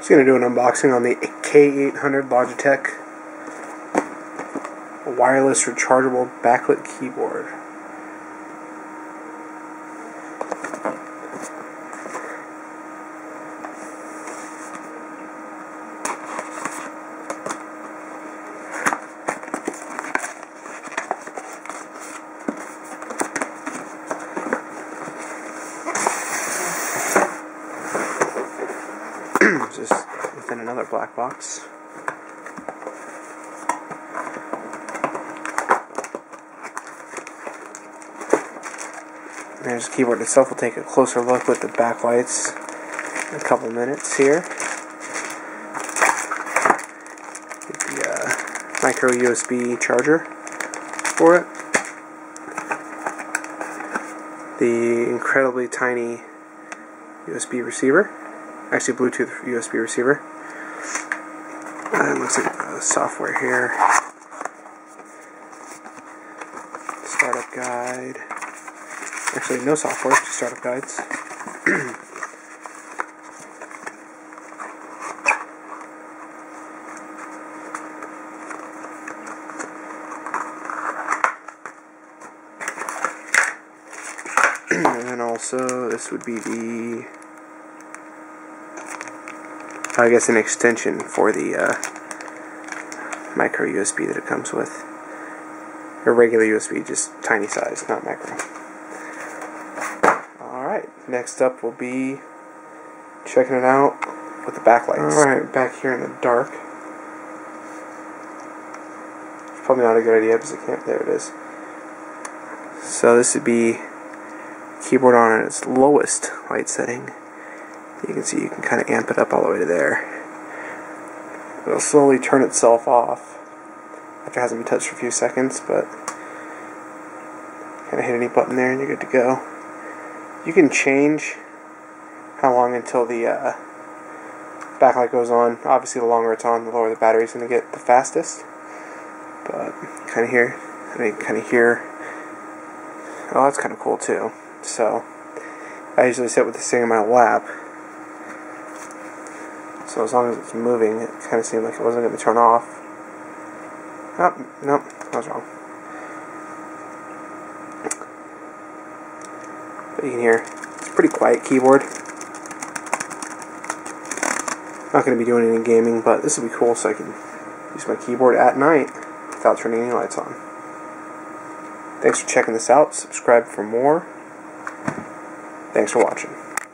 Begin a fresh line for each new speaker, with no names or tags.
Just going to do an unboxing on the K800 Logitech wireless rechargeable backlit keyboard. Just within another black box. There's the keyboard itself. We'll take a closer look with the backlights in a couple minutes here. Get the micro USB charger for it. The incredibly tiny USB receiver. Actually, Bluetooth USB receiver. Looks like the software here. Startup guide. Actually, no software, just startup guides. And then also, this would be the, I guess, an extension for the micro USB that it comes with. A regular USB, just tiny size, not macro. Alright, next up will be checking it out with the backlights. Alright, back here in the dark. It's probably not a good idea because I can't. There it is. So this would be keyboard on its lowest light setting. You can see you can kind of amp it up all the way to there. It'll slowly turn itself off after it hasn't been touched for a few seconds, but kind of hit any button there and you're good to go. You can change how long until the backlight goes on. Obviously, the longer it's on, the lower the battery's going to get the fastest. But kind of here, oh, that's kind of cool too. So I usually sit with this thing in my lap. So as long as it's moving, it kind of seemed like it wasn't going to turn off. Oh, nope, I was wrong. But you can hear, it's a pretty quiet keyboard. Not going to be doing any gaming, but this will be cool so I can use my keyboard at night without turning any lights on. Thanks for checking this out. Subscribe for more. Thanks for watching.